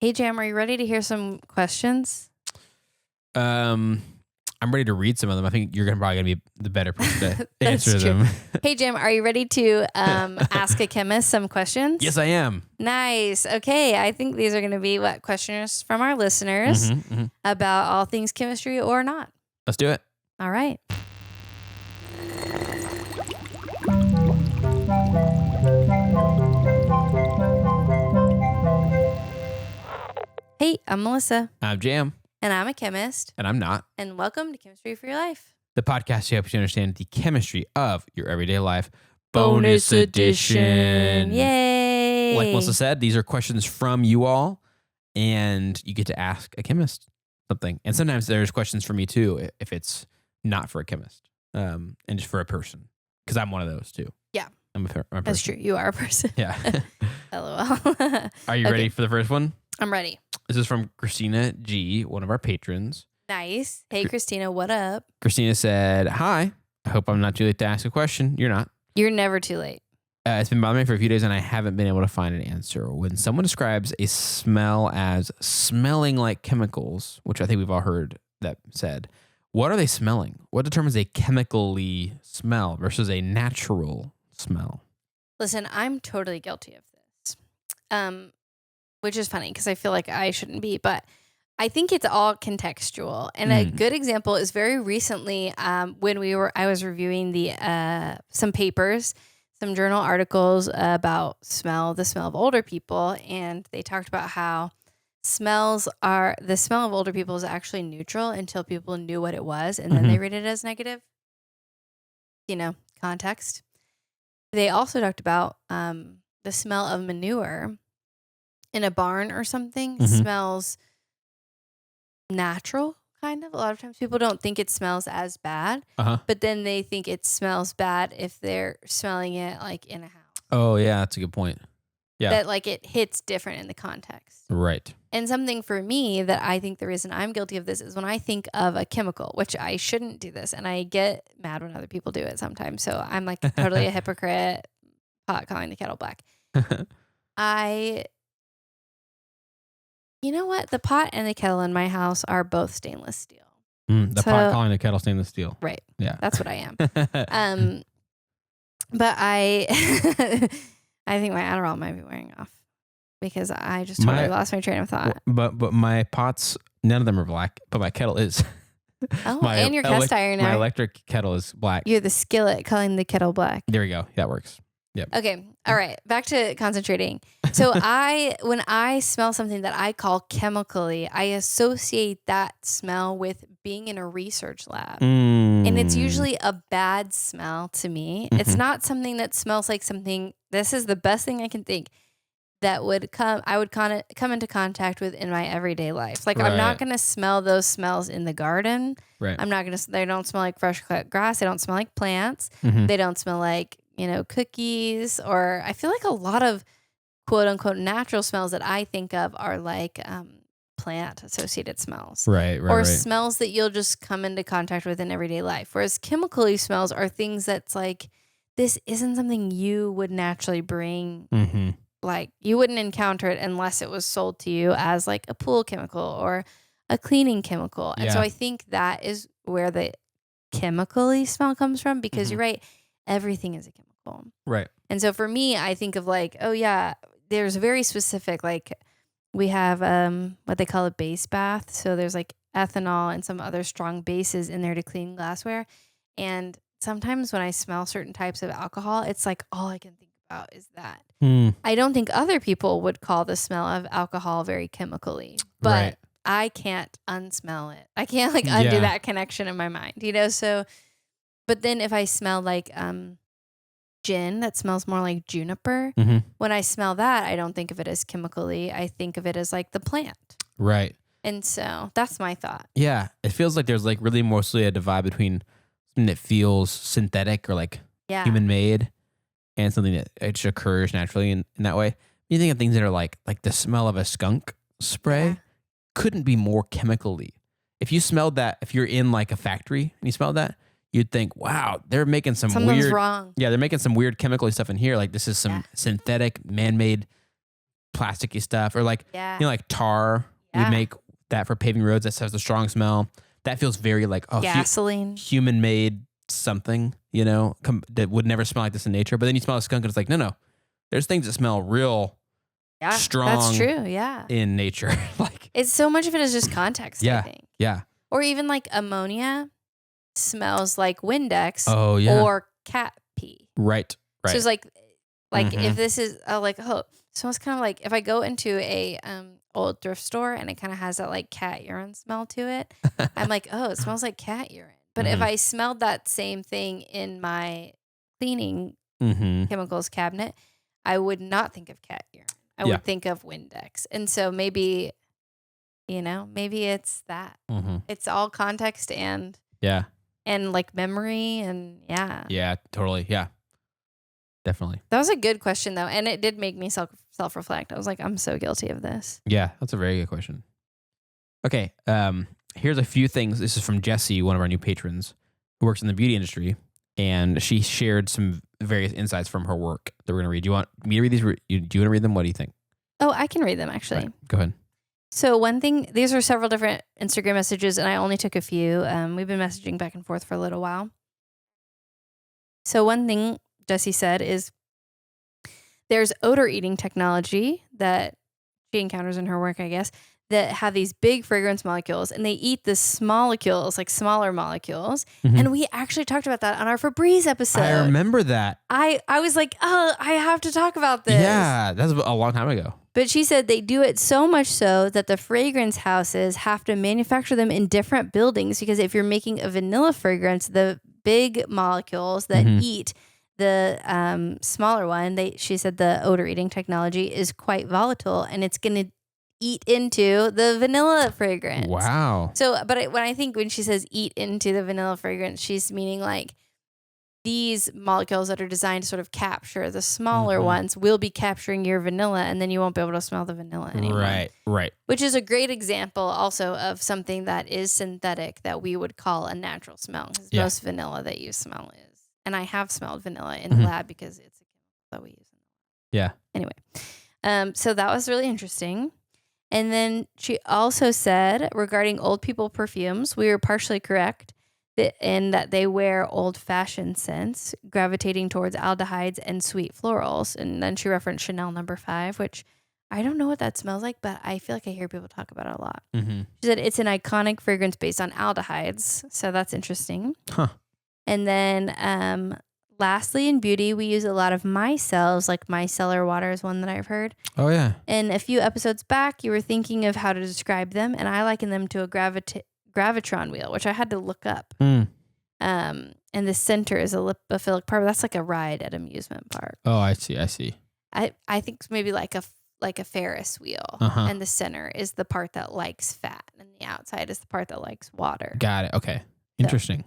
Hey, Jam, are you ready to hear some questions? I'm ready to read some of them. I think you're probably gonna be the better person to That's answer true. them. Hey, Jam, are you ready to ask a chemist some questions? Yes, I am. Nice. Okay, I think these are going to be questions from our listeners about all things chemistry or not. Let's do it. All right. Hey, I'm Melissa. I'm Jam. And I'm a chemist. And I'm not. And welcome to Chemistry for Your Life. The podcast helps you understand the chemistry of your everyday life. Bonus edition. Yay. Like Melissa said, these are questions from you all, and you get to ask a chemist something. And sometimes there's questions for me too, if it's not for a chemist, and just for a person. Because I'm one of those too. Yeah. I'm a person. That's true. You are a person. Yeah. LOL. Are you ready for the first one? I'm ready. This is from Christina G., one of our patrons. Nice. Hey, Christina, what up? Christina said, "Hi. I hope I'm not too late to ask a question." You're not. You're never too late. It's been bothering me for a few days, and I haven't been able to find an answer. When someone describes a smell as smelling like chemicals, which I think we've all heard that said, what are they smelling? What determines a chemically smell versus a natural smell? Listen, I'm totally guilty of this, which is funny because I feel like I shouldn't be, but I think it's all contextual. And a good example is very recently when I was reviewing some papers, some journal articles about the smell of older people, and they talked about how the smell of older people is actually neutral until people knew what it was, and then they read it as negative. Context. They also talked about the smell of manure in a barn or something smells natural, kind of. A lot of times people don't think it smells as bad, but then they think it smells bad if they're smelling it like in a house. Oh, yeah, that's a good point. Yeah. That like it hits different in the context. Right. And something for me that I think the reason I'm guilty of this is when I think of a chemical, which I shouldn't do this, and I get mad when other people do it sometimes. So I'm like totally a hypocrite, pot calling the kettle black. You know what? The pot and the kettle in my house are both stainless steel. Pot calling the kettle stainless steel. Right. Yeah. That's what I am. But I think my Adderall might be wearing off because I just totally lost my train of thought. But my pots, none of them are black, but my kettle is. Oh, and your cast iron. My electric kettle is black. You're the skillet calling the kettle black. There we go. That works. Yep. Okay. All right. Back to concentrating. So when I smell something that I call chemically, I associate that smell with being in a research lab. And it's usually a bad smell to me. It's not something that smells like something. This is the best thing I can think that I would come into contact with in my everyday life. Like I'm not going to smell those smells in the garden. Right. They don't smell like fresh cut grass. They don't smell like plants. They don't smell like, cookies, or I feel like a lot of quote unquote natural smells that I think of are like plant associated smells. Right. Or smells that you'll just come into contact with in everyday life. Whereas chemically smells are things that's like, this isn't something you would naturally bring. Like you wouldn't encounter it unless it was sold to you as like a pool chemical or a cleaning chemical. And so I think that is where the chemically smell comes from, because you're right. Everything is a chemical. Right. And so for me, I think of like, oh yeah, there's very specific, like we have what they call a base bath. So there's like ethanol and some other strong bases in there to clean glassware. And sometimes when I smell certain types of alcohol, it's like all I can think about is that. I don't think other people would call the smell of alcohol very chemically, but I can't unsmell it. I can't like undo that connection in my mind, so. But then if I smell like gin that smells more like juniper, when I smell that, I don't think of it as chemically. I think of it as like the plant. Right. And so that's my thought. Yeah. It feels like there's like really mostly a divide between something that feels synthetic or like human made and something that it just occurs naturally in that way. You think of things that are like the smell of a skunk spray couldn't be more chemically. If you smelled that, if you're in like a factory and you smelled that, you'd think, wow, they're making something's weird. Wrong. Yeah, they're making some weird chemical stuff in here. Like this is some synthetic, man-made plasticky stuff, or like Yeah. like tar. Yeah. We make that for paving roads. That has a strong smell. That feels very like gasoline, human made something. That would never smell like this in nature. But then you smell a skunk, and it's like no. There's things that smell real strong. That's true. Yeah. In nature, like it's so much of it is just context. Yeah. I think. Yeah. Or even like ammonia smells like Windex. Oh yeah. Or cat pee. Right. So it's like if this is smells kind of like if I go into a old thrift store and it kind of has that like cat urine smell to it, I'm like, oh, it smells like cat urine. But if I smelled that same thing in my cleaning chemicals cabinet, I would not think of cat urine. I would think of Windex. And so maybe it's that. It's all context and like memory and Yeah, totally. Yeah. Definitely. That was a good question though, and it did make me self-reflect. I was like, I'm so guilty of this. Yeah, that's a very good question. Okay, here's a few things. This is from Jessie, one of our new patrons, who works in the beauty industry, and she shared some various insights from her work that we're going to read. Do you want me to read these? Do you want to read them? What do you think? Oh, I can read them actually. Right, go ahead. So one thing, these are several different Instagram messages, and I only took a few. We've been messaging back and forth for a little while. So one thing Jessie said is there's odor eating technology that she encounters in her work, I guess, that have these big fragrance molecules, and they eat the molecules, like smaller molecules. And we actually talked about that on our Febreze episode. I remember that. I was like, oh, I have to talk about this. Yeah, that's a long time ago. But she said they do it so much so that the fragrance houses have to manufacture them in different buildings, because if you're making a vanilla fragrance, the big molecules that eat the smaller one, she said the odor eating technology is quite volatile, and it's going to eat into the vanilla fragrance. Wow. So, but when she says eat into the vanilla fragrance, she's meaning like these molecules that are designed to sort of capture the smaller ones will be capturing your vanilla, and then you won't be able to smell the vanilla anymore. Right. Which is a great example also of something that is synthetic that we would call a natural smell. Because most vanilla that you smell is. And I have smelled vanilla in the lab because it's a chemical that we use. Yeah. Anyway, so that was really interesting. And then she also said regarding old people perfumes, we were partially correct in that they wear old-fashioned scents, gravitating towards aldehydes and sweet florals. And then she referenced Chanel No. 5, which I don't know what that smells like, but I feel like I hear people talk about it a lot. She said it's an iconic fragrance based on aldehydes, so that's interesting. Huh. And then lastly, in beauty, we use a lot of micelles, like micellar water is one that I've heard. Oh, yeah. And a few episodes back, you were thinking of how to describe them, and I liken them to a gravitron wheel, which I had to look up. And the center is a lipophilic part, but that's like a ride at amusement park. Oh, I see. I think maybe like a Ferris wheel, and the center is the part that likes fat, and the outside is the part that likes water. Got it. Okay. Interesting. So,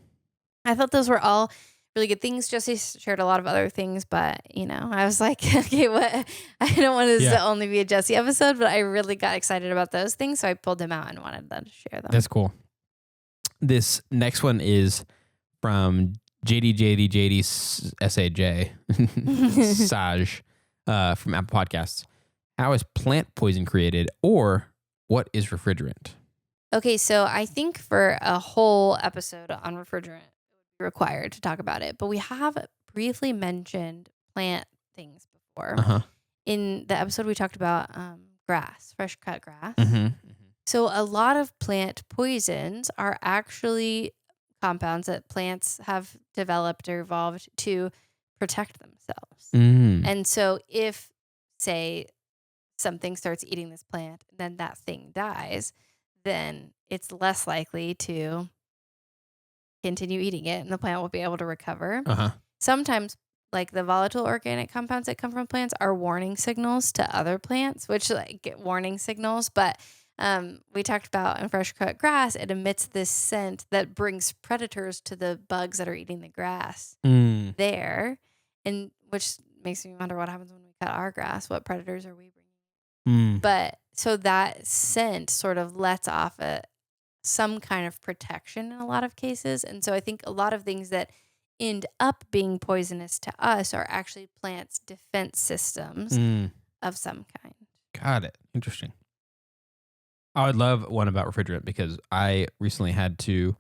I thought those were all really good things. Jessie shared a lot of other things, but I was like, okay, what? I don't want this to only be a Jessie episode, but I really got excited about those things, so I pulled them out and wanted them to share them. That's cool. This next one is from JD SAJ Saj from Apple Podcasts. How is plant poison created, or what is refrigerant? Okay, so I think for a whole episode on refrigerant, required to talk about it, but we have briefly mentioned plant things before. In the episode we talked about grass, fresh cut grass. So a lot of plant poisons are actually compounds that plants have developed or evolved to protect themselves. And so if, say, something starts eating this plant, then that thing dies, then it's less likely to continue eating it, and the plant will be able to recover. Sometimes, like the volatile organic compounds that come from plants are warning signals to other plants, which get warning signals. But we talked about in fresh cut grass, it emits this scent that brings predators to the bugs that are eating the grass there, and which makes me wonder what happens when we cut our grass. What predators are we bringing? But so that scent sort of lets off some kind of protection in a lot of cases. And so I think a lot of things that end up being poisonous to us are actually plants' defense systems of some kind. Got it. Interesting. I would love one about refrigerant because I recently had to.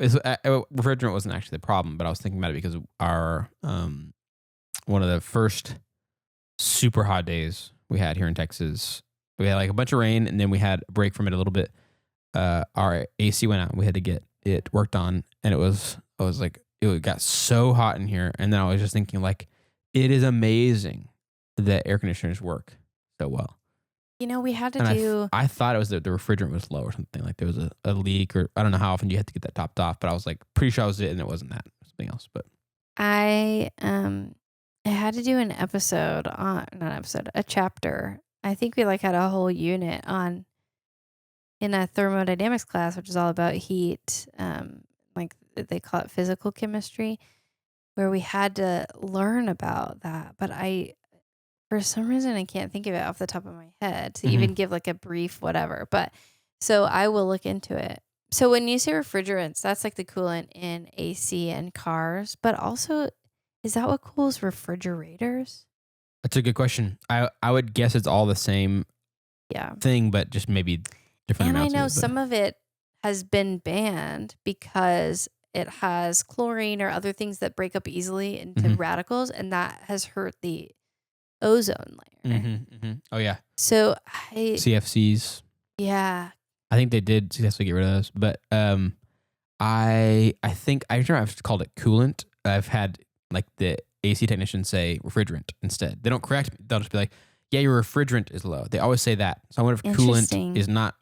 Refrigerant wasn't actually the problem, but I was thinking about it because our one of the first super hot days we had here in Texas, we had like a bunch of rain, and then we had a break from it a little bit. Our AC went out. And we had to get it worked on, and it got so hot in here, and then I was just thinking like, it is amazing that air conditioners work so well. We had to And do. I thought it was that the refrigerant was low or something. Like there was a leak, or I don't know how often you had to get that topped off, but I was like pretty sure I was it, and it wasn't that. It was something else. But I had to do an episode on not an episode, a chapter. I think we like had a whole unit on in a thermodynamics class, which is all about heat. Like they call it physical chemistry, where we had to learn about that. But for some reason, I can't think of it off the top of my head to even give like a brief whatever. But so I will look into it. So when you say refrigerants, that's like the coolant in AC and cars. But also, is that what cools refrigerators? that's a good question. I would guess it's all the same thing, but just maybe different And I amounts. know of it, some of it has been banned because it has chlorine or other things that break up easily into radicals, and that has hurt the ozone layer. Oh yeah. So CFCs. Yeah. I think they did successfully get rid of those, but I think I remember I've called it coolant. I've had like the AC technicians say refrigerant instead. They don't correct me. They'll just be like, "Yeah, your refrigerant is low." They always say that. So I wonder if coolant is not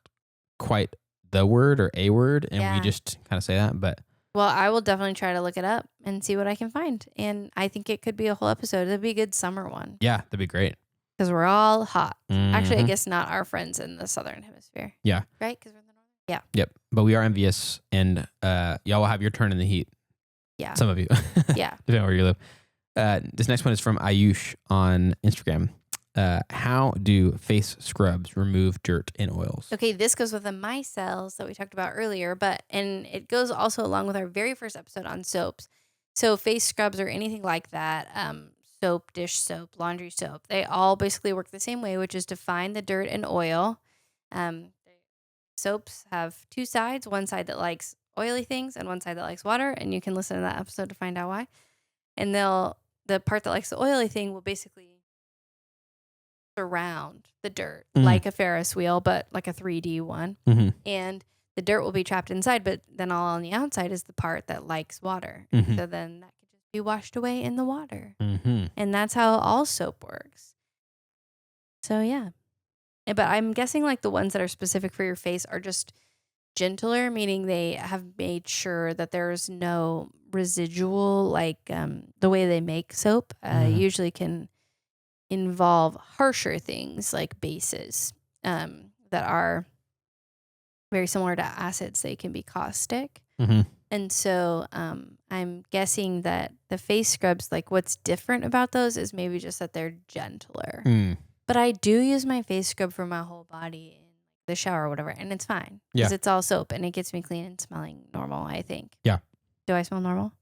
quite the word or a word, and we just kind of say that. But well, I will definitely try to look it up and see what I can find. And I think it could be a whole episode. It'd be a good summer one. Yeah, that'd be great. Because we're all hot. Actually, I guess not our friends in the southern hemisphere. Yeah. Right? Because we're in the northern. Yeah. Yep. But we are envious, and y'all will have your turn in the heat. Yeah. Some of you. Yeah. Depending on where you live. This next one is from Ayush on Instagram. How do face scrubs remove dirt and oils? Okay, this goes with the micelles that we talked about earlier, and it goes also along with our very first episode on soaps. So face scrubs or anything like that, soap, dish soap, laundry soap, they all basically work the same way, which is to find the dirt and oil. Soaps have two sides, one side that likes oily things and one side that likes water, and you can listen to that episode to find out why. And the part that likes the oily thing will basically surround the dirt like a Ferris wheel, but like a 3D one. And the dirt will be trapped inside, but then all on the outside is the part that likes water. So then that could just be washed away in the water. And that's how all soap works. So yeah. But I'm guessing like the ones that are specific for your face are just gentler, meaning they have made sure that there's no residual, like the way they make soap usually can involve harsher things like bases that are very similar to acids. They can be caustic. And so I'm guessing that the face scrubs, like what's different about those is maybe just that they're gentler. But I do use my face scrub for my whole body in the shower or whatever, and it's fine because it's all soap and it gets me clean and smelling normal, I think. Yeah. Do I smell normal?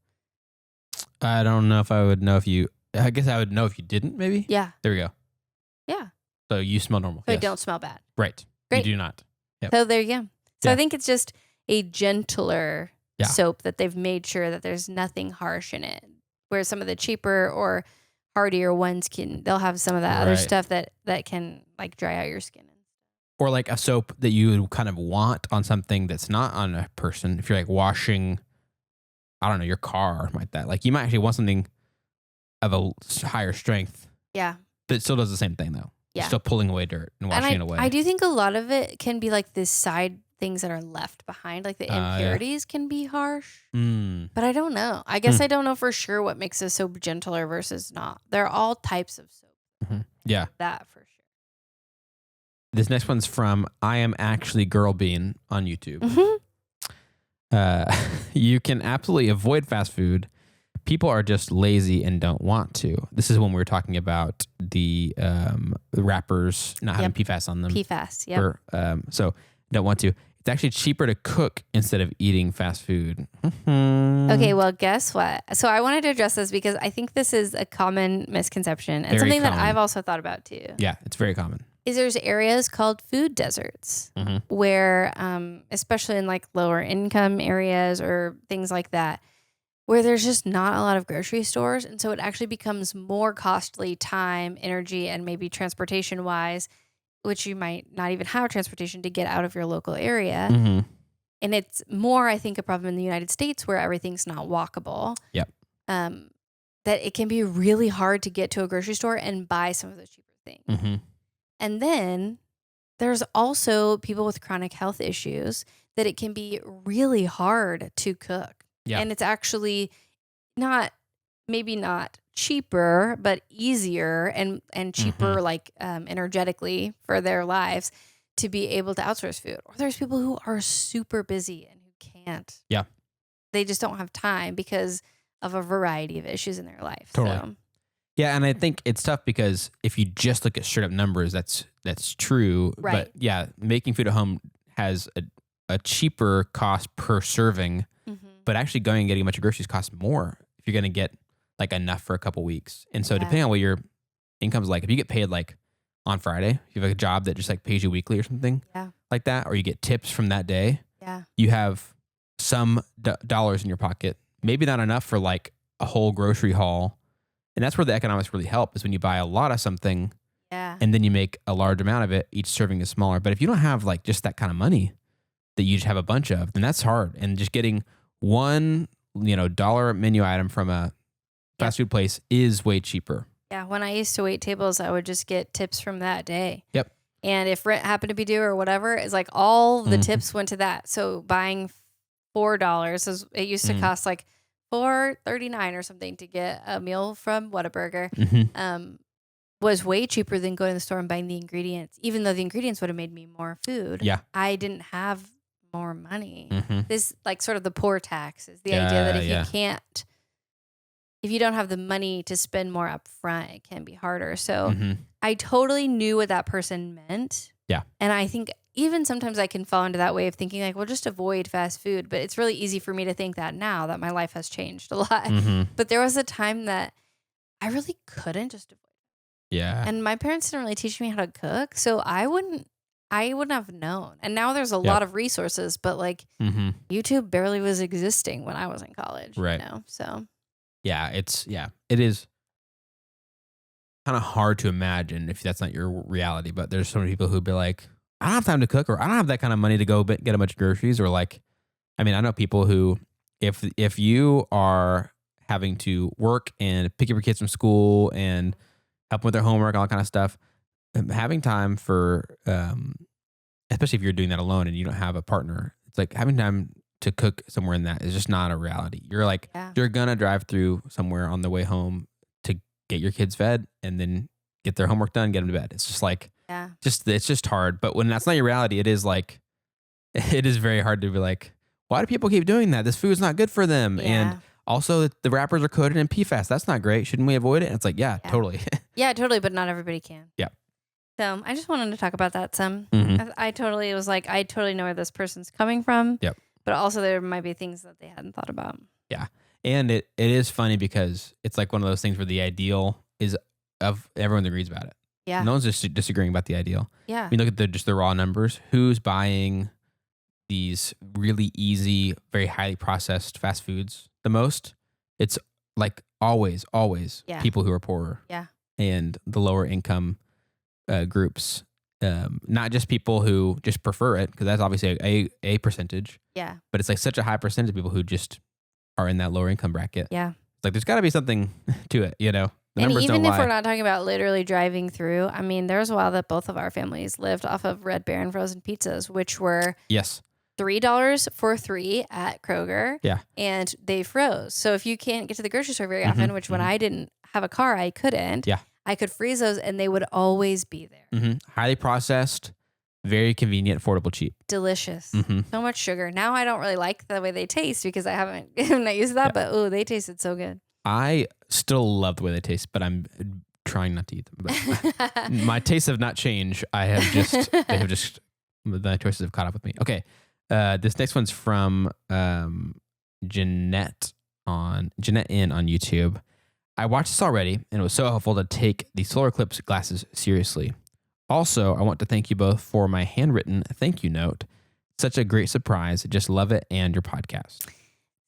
I don't know if I would know if you... I guess I would know if you didn't, maybe? Yeah. There we go. Yeah. So you smell normal. So I don't smell bad. Right. Great. You do not. Yep. So there you go. So I think it's just a gentler soap that they've made sure that there's nothing harsh in it. Where some of the cheaper or hardier ones they'll have some of that other stuff that can like dry out your skin. Or like a soap that you kind of want on something that's not on a person. If you're like washing, I don't know, your car or something like that. Like you might actually want something of a higher strength. Yeah. But it still does the same thing though. Yeah. You're still pulling away dirt and washing it away. I do think a lot of it can be like this side things that are left behind. Like the impurities can be harsh. But I don't know. I guess I don't know for sure what makes a soap gentler versus not. There are all types of soap. Yeah. That for sure. This next one's from I Am Actually Girl Bean on YouTube. You can absolutely avoid fast food. People are just lazy and don't want to. This is when we were talking about the wrappers not having PFAS on them. PFAS, yeah. So don't want to. It's actually cheaper to cook instead of eating fast food. Okay, well, guess what? So I wanted to address this because I think this is a common misconception and something that I've also thought about too. Yeah, it's very common. is there's areas called food deserts where, especially in like lower income areas or things like that, where there's just not a lot of grocery stores. And so it actually becomes more costly time, energy, and maybe transportation wise, which you might not even have transportation to get out of your local area. And it's more, I think, a problem in the United States where everything's not walkable. Yep. That it can be really hard to get to a grocery store and buy some of those cheaper things. And then there's also people with chronic health issues that it can be really hard to cook. Yeah. And it's actually maybe not cheaper, but easier and cheaper, like energetically for their lives to be able to outsource food. Or there's people who are super busy and who can't. Yeah. They just don't have time because of a variety of issues in their life. Totally. So. Yeah, and I think it's tough because if you just look at straight up numbers, that's true. Right. But yeah, making food at home has a cheaper cost per serving, but actually going and getting a bunch of groceries costs more if you're going to get like enough for a couple weeks. And so depending on what your income's like, if you get paid like on Friday, if you have a job that just like pays you weekly or something like that, or you get tips from that day, you have some dollars in your pocket, maybe not enough for like a whole grocery haul. And that's where the economics really help, is when you buy a lot of something and then you make a large amount of it, each serving is smaller. But if you don't have like just that kind of money that you just have a bunch of, then that's hard. And just getting one, dollar menu item from a fast food place is way cheaper. Yeah. When I used to wait tables, I would just get tips from that day. Yep. And if rent happened to be due or whatever, it's like all the tips went to that. So buying $4, it used to cost like $4.39 or something to get a meal from Whataburger, was way cheaper than going to the store and buying the ingredients. Even though the ingredients would have made me more food, I didn't have more money. This like sort of the poor tax is the idea that if you don't have the money to spend more up front, it can be harder. So I totally knew what that person meant. Yeah. And I think even sometimes I can fall into that way of thinking like, well, just avoid fast food. But it's really easy for me to think that now that my life has changed a lot. But there was a time that I really couldn't just avoid it. Yeah. And my parents didn't really teach me how to cook. So I wouldn't have known. And now there's a lot of resources, but like YouTube barely was existing when I was in college. Right. So. Yeah, it is kind of hard to imagine if that's not your reality, but there's so many people who'd be like, I don't have time to cook, or I don't have that kind of money to go get a bunch of groceries, or like, I mean, I know people who, if you are having to work and pick up your kids from school and help them with their homework, all that kind of stuff, having time for, especially if you're doing that alone and you don't have a partner, it's like having time to cook somewhere in that is just not a reality. You're like, you're going to drive through somewhere on the way home to get your kids fed and then get their homework done, get them to bed. It's just like, it's just hard. But when that's not your reality, it is very hard to be like, why do people keep doing that? This food's not good for them. And also the wrappers are coated in PFAS. That's not great. Shouldn't we avoid it? And it's like, totally. Yeah, totally. But not everybody can. Yeah. So I just wanted to talk about that some. I totally know where this person's coming from. Yep. But also there might be things that they hadn't thought about. Yeah. And it is funny because it's like one of those things where the ideal is of everyone agrees about it. Yeah. No one's just disagreeing about the ideal. Yeah. We look at the raw numbers. Who's buying these really easy, very highly processed fast foods the most? It's like always people who are poorer. Yeah. And the lower income groups. Not just people who just prefer it, because that's obviously a percentage. Yeah. But it's like such a high percentage of people who just are in that lower income bracket. Yeah. It's like there's got to be something to it, The and numbers even don't if lie. we're not talking about literally driving through, I mean, there was a while that both of our families lived off of Red Baron frozen pizzas, which were $3 for 3 at Kroger. Yeah. And they froze. So if you can't get to the grocery store very often, which when I didn't have a car, I couldn't. Yeah. I could freeze those and they would always be there. Highly processed, very convenient, affordable, cheap. Delicious. So much sugar. Now I don't really like the way they taste because I'm not used to that, but they tasted so good. I still love the way they taste, but I'm trying not to eat them. But my tastes have not changed. My choices have caught up with me. Okay. This next one's from Jeanette in on YouTube. I watched this already, and it was so helpful to take the solar eclipse glasses seriously. Also, I want to thank you both for my handwritten thank you note. Such a great surprise. Just love it and your podcast.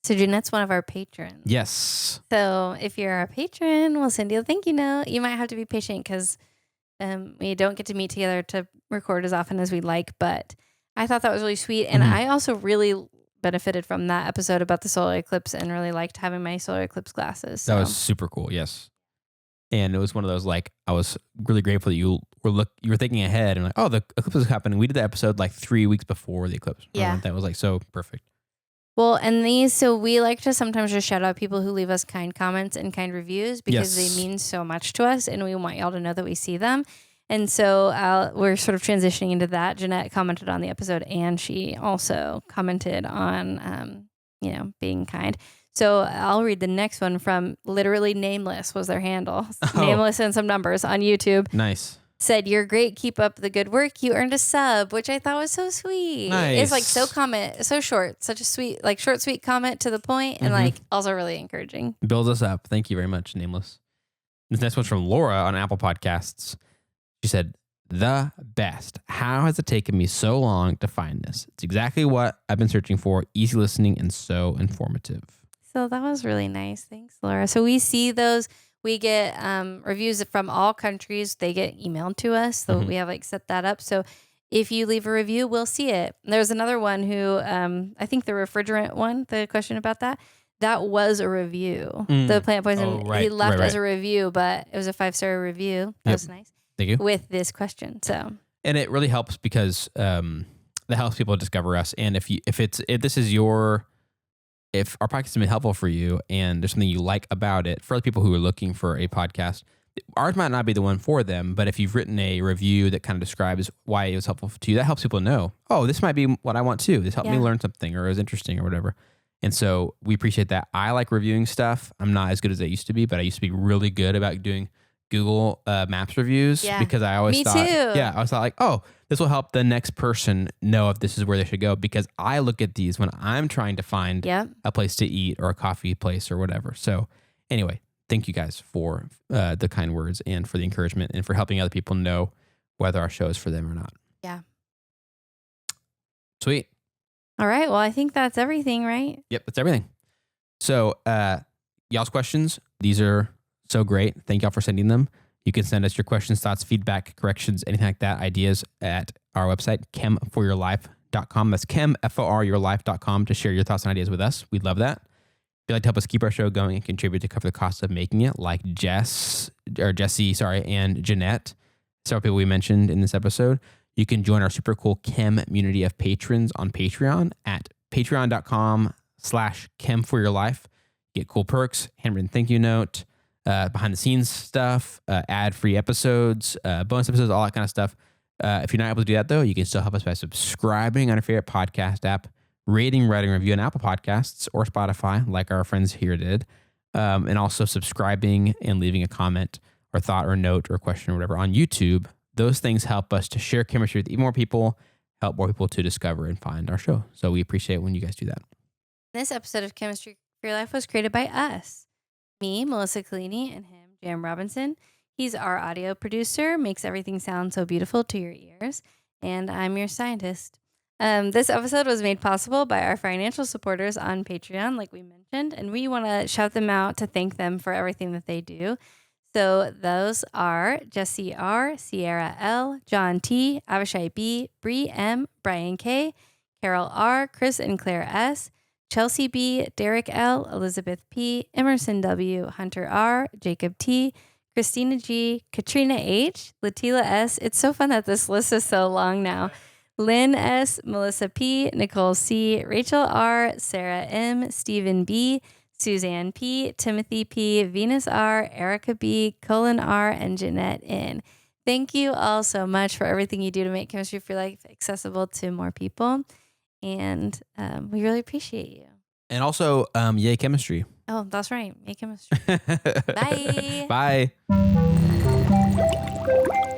So Jeanette's one of our patrons. Yes. So if you're a patron, we'll send you a thank you note. You might have to be patient because we don't get to meet together to record as often as we'd like, but I thought that was really sweet. And I also really benefited from that episode about the solar eclipse and really liked having my solar eclipse glasses. So. That was super cool. Yes. And it was one of those, like, I was really grateful that you were thinking ahead and like, oh, the eclipse is happening. We did the episode like 3 weeks before the eclipse. Yeah. That was like so perfect. Well, and so we like to sometimes just shout out people who leave us kind comments and kind reviews because they mean so much to us and we want y'all to know that we see them. And so we're sort of transitioning into that. Jeanette commented on the episode and she also commented on, being kind. So I'll read the next one from literally Nameless was their handle. Oh. Nameless and some numbers on YouTube. Nice. Said, "You're great. Keep up the good work. You earned a sub," which I thought was so sweet. Nice. It's like so short, such a sweet, like short, sweet comment to the point, and like also really encouraging. Builds us up. Thank you very much, Nameless. This next one's from Laura on Apple Podcasts. She said, "The best. How has it taken me so long to find this? It's exactly what I've been searching for. Easy listening and so informative." So that was really nice. Thanks, Laura. So we see those. We get reviews from all countries. They get emailed to us. So we have set that up. So if you leave a review, we'll see it. There's another one who, I think the refrigerant one, the question about that was a review. The plant poison, he left as a review, but it was a 5-star review. That was nice. Thank you. With this question. So. And it really helps because that helps people discover us. And if our podcast has been helpful for you and there's something you like about it, for other people who are looking for a podcast, ours might not be the one for them, but if you've written a review that kind of describes why it was helpful to you, that helps people know, oh, this might be what I want too. This helped me learn something or it was interesting or whatever. And so we appreciate that. I like reviewing stuff. I'm not as good as I used to be, but I used to be really good about doing Google Maps reviews because I always thought, I always thought like, oh, this will help the next person know if this is where they should go because I look at these when I'm trying to find a place to eat or a coffee place or whatever. So anyway, thank you guys for the kind words and for the encouragement and for helping other people know whether our show is for them or not. Yeah. Sweet. All right. Well, I think that's everything, right? Yep, that's everything. So y'all's questions, these are so great. Thank y'all for sending them. You can send us your questions, thoughts, feedback, corrections, anything like that, ideas at our website, chemforyourlife.com. That's chemforyourlife.com to share your thoughts and ideas with us. We'd love that. If you'd like to help us keep our show going and contribute to cover the cost of making it, like Jesse, and Jeanette, several people we mentioned in this episode, you can join our super cool Chem community of patrons on Patreon at patreon.com/chemforyourlife. Get cool perks, handwritten thank you note, behind the scenes stuff, ad-free episodes, bonus episodes, all that kind of stuff. If you're not able to do that though, you can still help us by subscribing on your favorite podcast app, rating, writing, review on Apple Podcasts or Spotify, like our friends here did, and also subscribing and leaving a comment or thought or note or question or whatever on YouTube. Those things help us to share chemistry with even more people, help more people to discover and find our show. So we appreciate when you guys do that. This episode of Chemistry for Your Life was created by us. Me, Melissa Collini, and him, Jam Robinson. He's our audio producer, makes everything sound so beautiful to your ears, and I'm your scientist. This episode was made possible by our financial supporters on Patreon, like we mentioned, and we want to shout them out to thank them for everything that they do. So those are Jesse R., Sierra L., John T., Avishai B., Bree M., Brian K., Carol R., Chris and Claire S., Chelsea B., Derek L., Elizabeth P., Emerson W., Hunter R., Jacob T., Christina G., Katrina H., Latila S. It's so fun that this list is so long now. Lynn S., Melissa P., Nicole C., Rachel R., Sarah M., Stephen B., Suzanne P., Timothy P., Venus R., Erica B., Colin R., and Jeanette N. Thank you all so much for everything you do to make Chemistry for Your Life accessible to more people. And we really appreciate you. And also, yay chemistry. Oh, that's right. Yay chemistry. Bye. Bye.